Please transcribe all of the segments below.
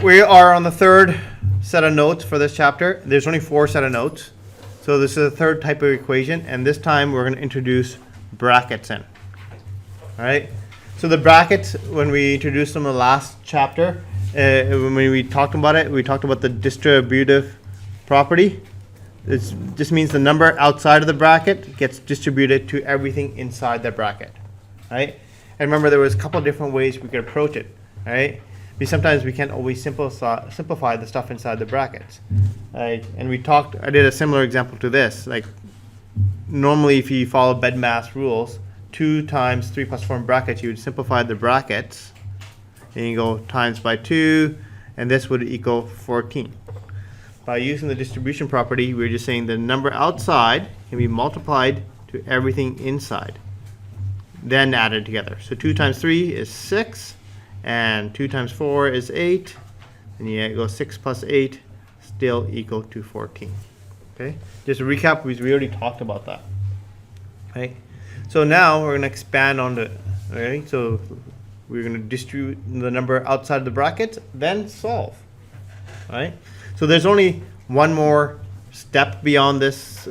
we are on the third set of notes for this chapter. There's only 4 set of notes. So this is the third type of equation, and this time we're going to introduce brackets in. All right. So the brackets, when we introduced them in the last chapter, when we talked about it, we talked about the distributive property. This means the number outside of the bracket gets distributed to everything inside the bracket. Right. And remember, there was a couple of different ways we could approach it. Right. Because sometimes we can't always simplify the stuff inside the brackets. Right? And I did a similar example to this. Like, normally if you follow BEDMAS rules, 2 times 3 plus 4 in brackets, you would simplify the brackets, and you go times by 2, and this would equal 14. By using the distribution property, we're just saying the number outside can be multiplied to everything inside, then added together. So 2 times 3 is 6. And 2 times 4 is 8, and you go 6 plus 8, still equal to 14. Okay, just to recap, we already talked about that. Okay, so now we're going to expand on the. Okay, so we're going to distribute the number outside the bracket, then solve. All right, so there's only one more step beyond this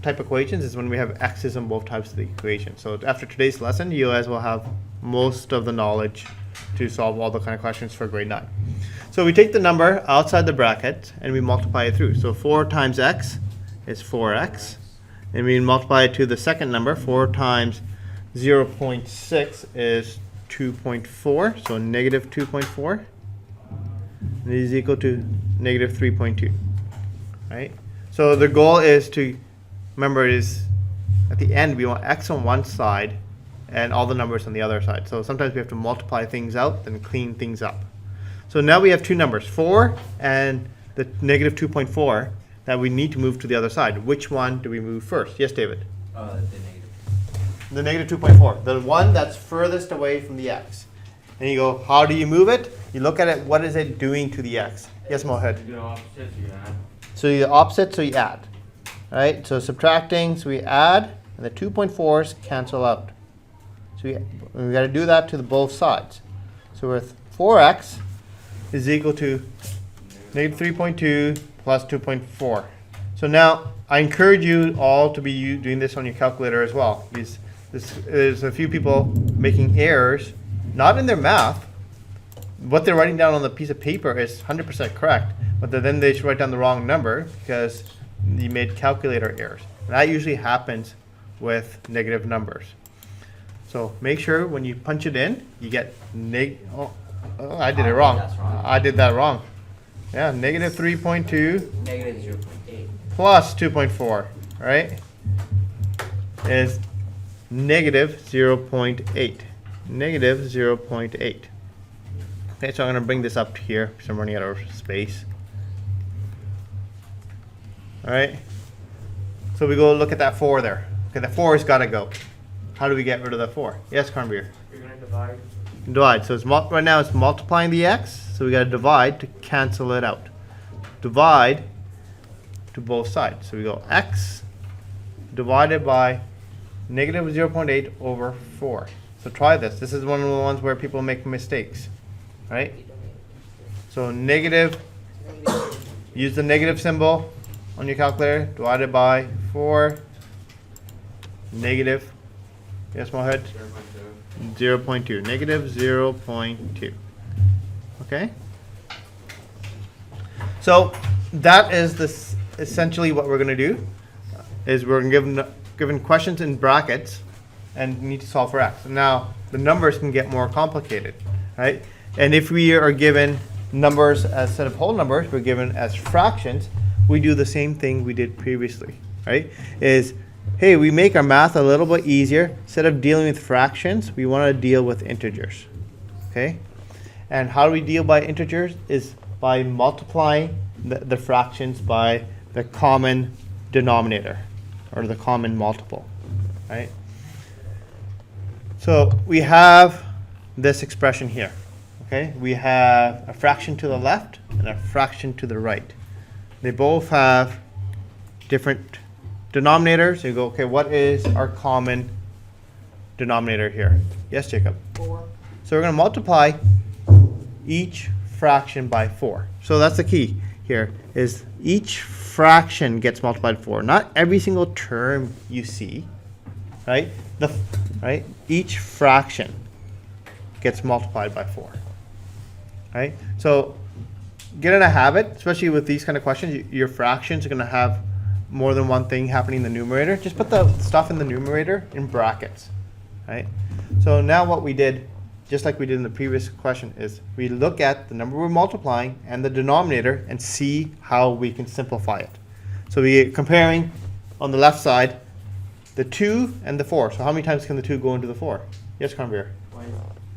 type of equations is when we have x's on both types of the equation. So after today's lesson, you guys will have most of the knowledge to solve all the kind of questions for grade 9. So we take the number outside the bracket and we multiply it through. So 4 times x is 4x, and we multiply it to the second number. 4 times 0.6 is 2.4, so negative 2.4, and it is equal to negative 3.2. Right? So the goal is to remember, is at the end we want x on one side and all the numbers on the other side. So sometimes we have to multiply things out, then clean things up. So now we have 2 numbers, 4 and the negative 2.4, that we need to move to the other side. Which one do we move first? Yes, David? The negative 2.4, the one that's furthest away from the x. And you go, how do you move it? You look at it, what is it doing to the x? Yes, Mohit? You do opposite, so you add. So you opposite, so you add. Right, so subtracting, so we add, and the 2.4s cancel out. So we got to do that to both sides. So with 4x is equal to negative 3.2 plus 2.4. So now I encourage you all to be doing this on your calculator as well, because there's a few people making errors, not in their math. What they're writing down on the piece of paper is 100% correct, but then they should write down the wrong number because you made calculator errors. And that usually happens with negative numbers. So make sure when you punch it in, you get I did it wrong. I did that wrong. Yeah, negative 3.2 Negative 0.8 plus 2.4, right, is negative 0.8. Negative 0.8. Okay, so I'm going to bring this up to here because I'm running out of space. All right, so we go look at that 4 there. Okay, the 4 has got to go. How do we get rid of that 4? Yes, Carnbeer? You're going to divide. Divide. So it's right now it's multiplying the x, so we got to divide to cancel it out. Divide to both sides. So we go x divided by negative 0.8 over 4. So try this. This is one of the ones where people make mistakes. Right? So negative, use the negative symbol on your calculator, divided by 4, negative, yes, Mohit? 0.2, negative 0.2. Okay? So that is essentially what we're going to do, is we're given questions in brackets and need to solve for x. Now, the numbers can get more complicated, right? And if we are given numbers as set of whole numbers, we're given as fractions, we do the same thing we did previously, right? Is, hey, we make our math a little bit easier. Instead of dealing with fractions, we want to deal with integers, okay? And how do we deal by integers? Is by multiplying the fractions by the common denominator, or the common multiple, right? So we have this expression here, okay? We have a fraction to the left and a fraction to the right. They both have different denominators. You go, okay, what is our common denominator here? Yes, Jacob? 4. So we're going to multiply each fraction by 4. So that's the key here, is each fraction gets multiplied by 4. Not every single term you see, right? Right? Each fraction gets multiplied by 4. Right? So get in a habit, especially with these kind of questions, your fractions are going to have more than one thing happening in the numerator. Just put the stuff in the numerator in brackets. Right? So now what we did, just like we did in the previous question, is we look at the number we're multiplying and the denominator and see how we can simplify it. So we're comparing on the left side the 2 and the 4. So how many times can the 2 go into the 4? Yes, Conveyor?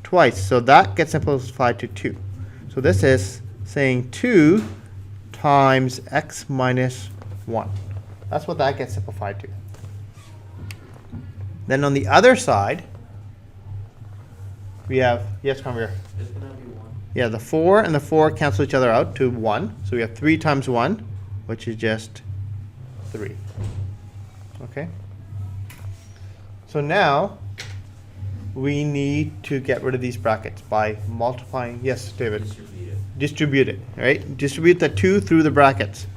Twice. So that gets simplified to 2. So this is saying 2 times x minus 1. That's what that gets simplified to. Then on the other side, we have, yes, Conveyor? It's gonna be 1. Yeah, the 4 and the 4 cancel each other out to 1. So we have 3 times 1, which is just 3. Okay? So now we need to get rid of these brackets by multiplying. Yes, David? Distribute it, right? Distribute the 2 through the brackets.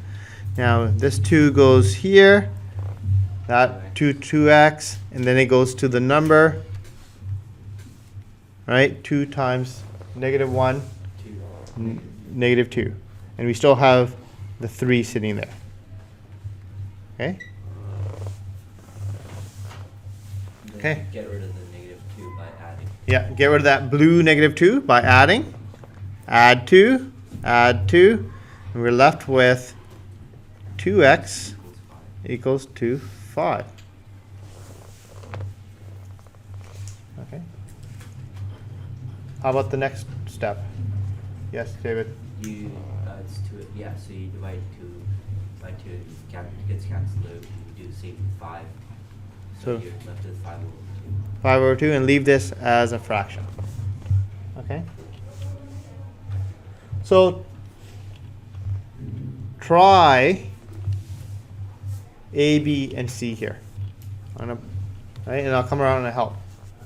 Now this 2 goes here, that 2x, and then it goes to the number, right? 2 times negative 1, negative 2. And we still have the 3 sitting there. Okay? Okay. Get rid of the negative 2 by adding. Yeah, get rid of that blue negative 2 by adding. Add 2, and we're left with 2x equals to 5. Okay. How about the next step? Yes, David? You, it's 2, yeah, so you divide 2 by 2, gets cancelled out, you do the same 5. So you're left with 5 over 2. 5 over 2, and leave this as a fraction. Okay? So try A, B, and C here. Right? And I'll come around and help.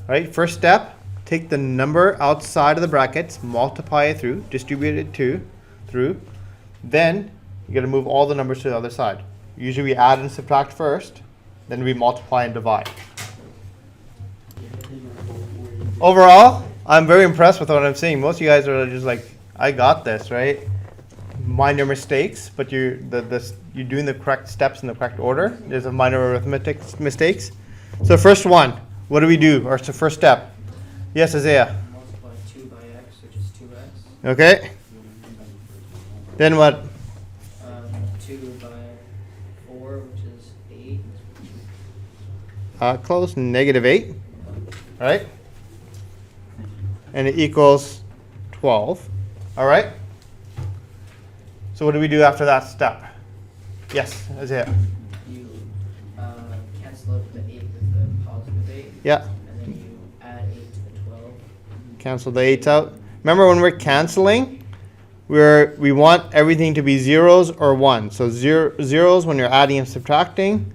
Right? First step, take the number outside of the brackets, multiply it through, distribute it through. Then you got to move all the numbers to the other side. Usually we add and subtract first, then we multiply and divide. Overall, I'm very impressed with what I'm seeing. Most of you guys are just like, I got this, right? Minor mistakes, but you're doing the correct steps in the correct order. There's a minor arithmetic mistakes. So first one, what do we do? Or it's the first step. Yes, Isaiah. Multiply 2 by x, which is 2x. Okay. Then what? 2 by 4, which is 8. Close, negative 8, right? And it equals 12. All right? So what do we do after that step? Yes, Isaiah. You cancel out the 8 with the positive 8. Yeah. And then you add 8 to the 12. Cancel the 8s out. Remember when we're canceling, we want everything to be zeros or ones. So zeros when you're adding and subtracting,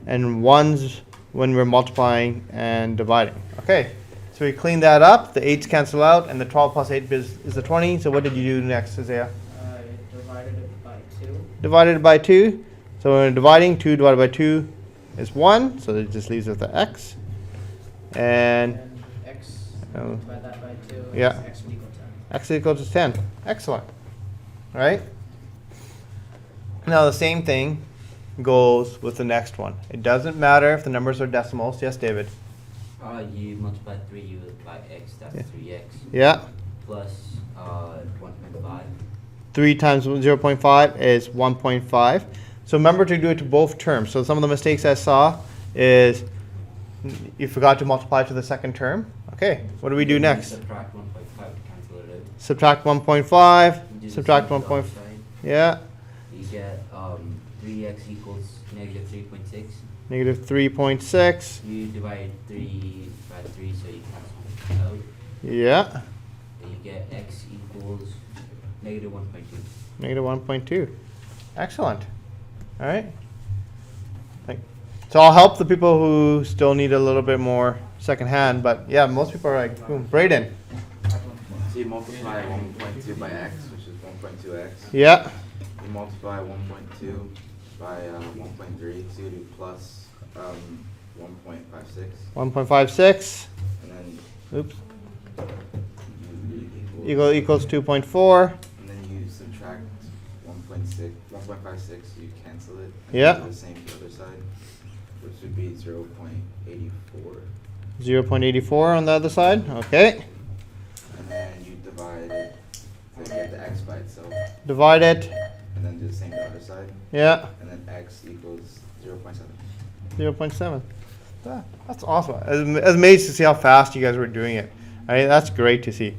and ones when we're multiplying and dividing. Okay, so we clean that up. The 8s cancel out, and the 12 plus 8 is the 20. So what did you do next, Isaiah? Divided it by 2. Divided it by 2. So when we're dividing, 2 divided by 2 is 1. So it just leaves with the x. And X, Oh. divide that by 2. Yeah. X would equal 10. x equals to 10. Excellent. All right? Now the same thing goes with the next one. It doesn't matter if the numbers are decimals. Yes, David? You multiply 3 by x, that's Yeah. 3x. Yeah. Plus 1.5. 3 times 0.5 is 1.5. So remember to do it to both terms. So some of the mistakes I saw is you forgot to multiply to the second term. Okay, what do we do next? Subtract 1.5 to cancel it out. Subtract 1.5, You do the subtract same to the 1.5. other side. Yeah, You get 3x equals negative 3.6. negative 3.6. You divide 3 by 3, so you cancel it out. Yeah, Then you get x equals negative 1.2. negative 1.2. Excellent. All right. So I'll help the people who still need a little bit more second hand, but yeah, most people are like, boom. Braden. So you multiply 1.2 by x, which is 1.2x. Yeah. You multiply 1.2 by 1.3, so you do plus 1.56. 1.56. And then Oops. you Equals 2.4. And then you subtract 1.56, you cancel it. And Yeah. do the same for the other side, which would be 0.84. 0.84 on the other side. Okay. And then you divide it to get the x by itself. Divide it. And then do the same to the other side. Yeah. And then x equals 0.7. 0.7. That's awesome. I was amazed to see how fast you guys were doing it. That's great to see.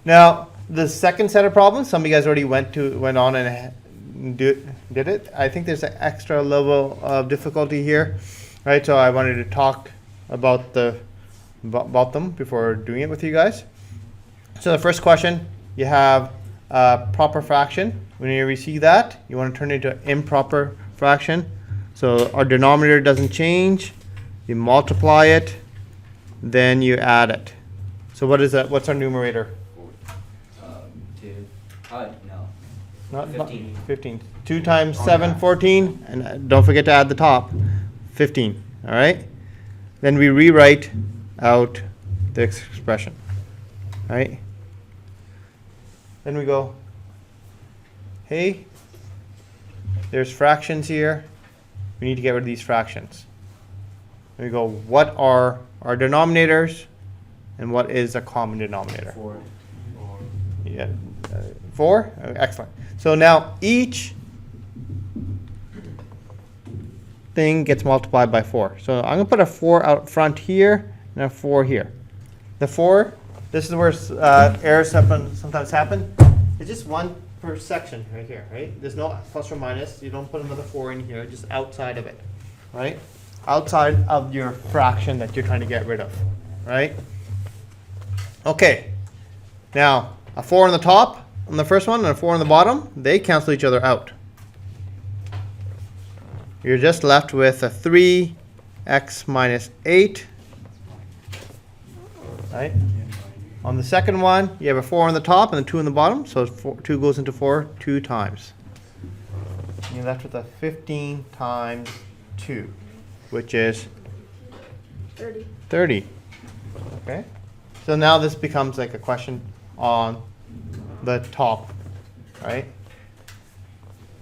Now, the second set of problems, some of you guys already went on and did it. I think there's an extra level of difficulty here, right? So I wanted to talk about them before doing it with you guys. So the first question, you have a proper fraction. When you receive that, you want to turn it into an improper fraction. So our denominator doesn't change. You multiply it, then you add it. So what is that? What's our numerator? 2. No. Not 15. 15. 2 times 7, 14. And don't forget to add the top. 15. All right? Then we rewrite out the expression. All right? Then we go, hey, there's fractions here. We need to get rid of these fractions. Then we go, what are our denominators? And what is a common denominator? 4. Yeah, 4? Excellent. So now each thing gets multiplied by 4. So I'm going to put a 4 out front here and a 4 here. The 4, this is where errors sometimes happen. It's just 1 per section right here, right? There's no plus or minus. You don't put another 4 in here, just outside of it, right? Outside of your fraction that you're trying to get rid of, right? Okay, now a 4 on the top on the first one and a 4 on the bottom, they cancel each other out. You're just left with a 3x minus 8, right? On the second one, you have a 4 on the top and a 2 on the bottom, so 2 goes into 4 2 times. You're left with a 15 times 2, which is 30. Okay? So now this becomes like a question on the top, right?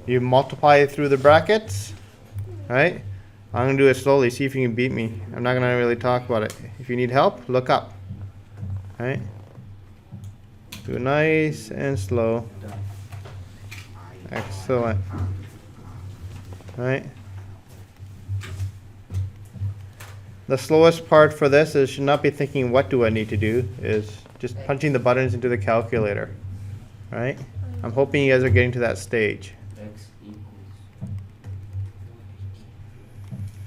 You multiply it through the brackets, right? I'm going to do it slowly, see if you can beat me. I'm not going to really talk about it. If you need help, look up, right? Do it nice and slow. Excellent. Right? The slowest part for this is should not be thinking what do I need to do, is just punching the buttons into the calculator. Right? I'm hoping you guys are getting to that stage. X equals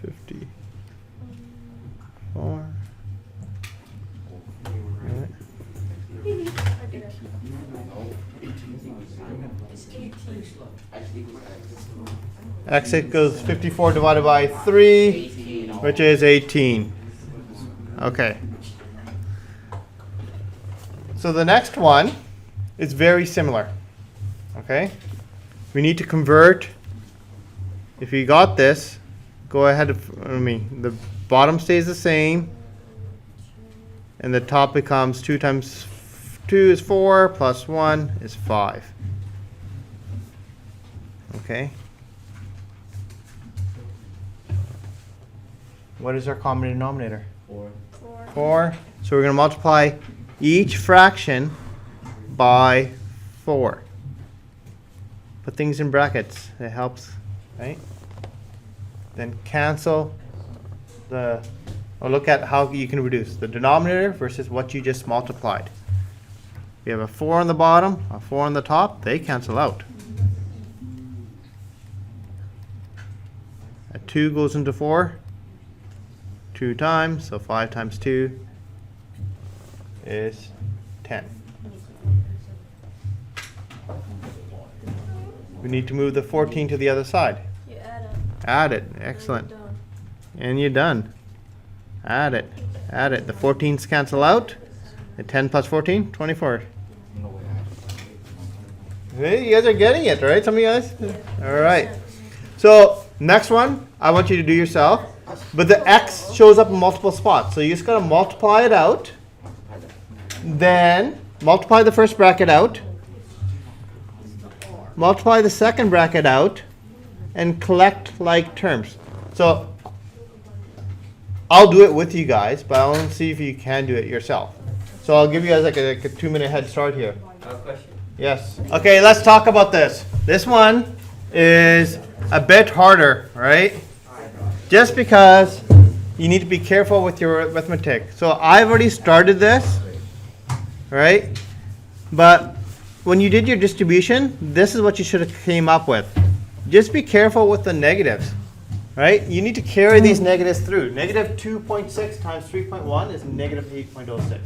54. Right. X equals 54 divided by 3, which is 18. Okay. So the next one is very similar. Okay? We need to convert. If you got this, go ahead the bottom stays the same. And the top becomes 2 times 2 is 4 plus 1 is 5. Okay? What is our common denominator? 4. 4. So we're going to multiply each fraction by 4. Put things in brackets. It helps, right? Then cancel look at how you can reduce the denominator versus what you just multiplied. We have a 4 on the bottom, a 4 on the top. They cancel out. A 2 goes into 4 2 times, so 5 times 2 is 10. We need to move the 14 to the other side. You add it. Add it. Excellent. And you're done. Add it. Add it. The 14s cancel out. The 10 plus 14, 24. Hey, you guys are getting it, right? Some of you guys? All right. So next one, I want you to do yourself. But the x shows up in multiple spots. So you just got to multiply it out. Then multiply the first bracket out. Multiply the second bracket out. And collect like terms. So I'll do it with you guys, but I want to see if you can do it yourself. So I'll give you guys like a 2-minute head start here. Question. Yes. Okay, let's talk about this. This one is a bit harder, right? Just because you need to be careful with your arithmetic. So I've already started this, right? But when you did your distribution, this is what you should have came up with. Just be careful with the negatives, right? You need to carry these negatives through. Negative 2.6 times 3.1 is negative 8.06.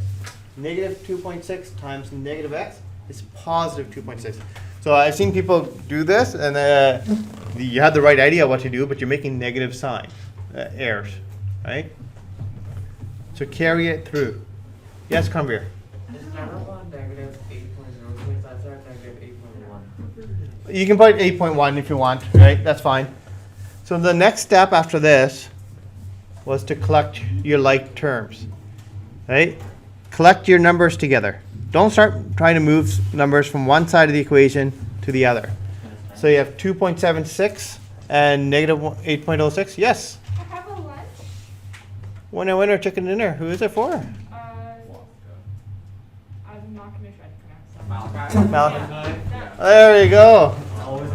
Negative 2.6 times negative x is positive 2.6. So I've seen people do this, and you have the right idea what to do, but you're making negative sign errors, right? So carry it through. Yes, come here. Instead of negative 8.06, I said negative 8.1. You can put 8.1 if you want, right? That's fine. So the next step after this was to collect your like terms, right? Collect your numbers together. Don't start trying to move numbers from one side of the equation to the other. So you have 2.76 and negative 8.06. Yes. I have a lunch. Winner, winner, chicken dinner. Who is it for? I'm not gonna try to pronounce that. Malachi. There you go. I don't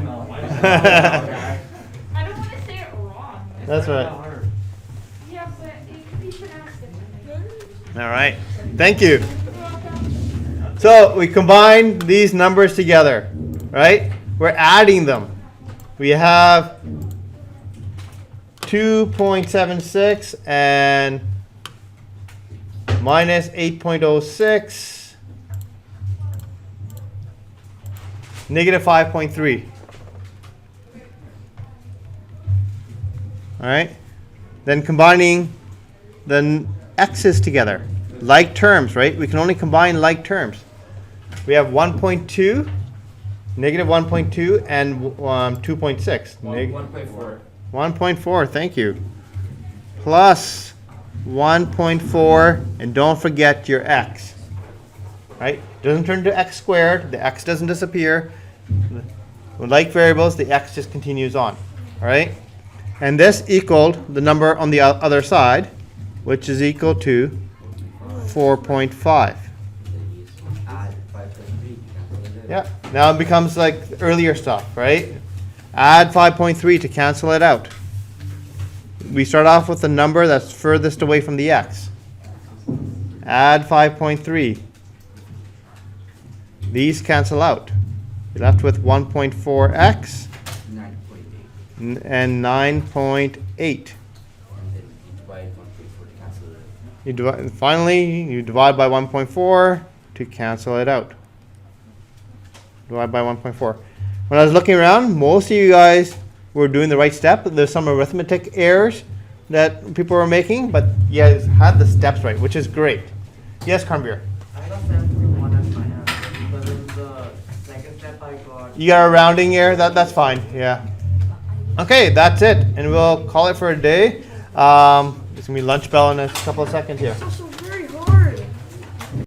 want to say it wrong. That's right. Yeah, but it could be pronounced differently. All right. Thank you. So we combine these numbers together, right? We're adding them. We have 2.76 and minus 8.06, negative 5.3. All right. Then combining the x's together, like terms, right? We can only combine like terms. We have 1.2, negative 1.2, and 2.6. 1.4. 1.4, thank you. Plus 1.4, and don't forget your x. Right? Doesn't turn to x squared. The x doesn't disappear. With like variables, the x just continues on. All right? And this equaled the number on the other side, which is equal to 4.5. Add 5.3. Yeah. Now it becomes like earlier stuff, right? Add 5.3 to cancel it out. We start off with the number that's furthest away from the x. Add 5.3. These cancel out. You're left with 1.4x 9.8. and 9.8. And then you divide 1.4 to cancel it. You divide, finally, you divide by 1.4 to cancel it out. Divide by 1.4. When I was looking around, most of you guys were doing the right step. There's some arithmetic errors that people were making, but you guys had the steps right, which is great. Yes, Karmveer? I got 7.1 as my answer, but in the second step I got. You got a rounding error? That's fine, yeah. Okay, that's it. And we'll call it for a day. It's going to be lunch bell in a couple of seconds here.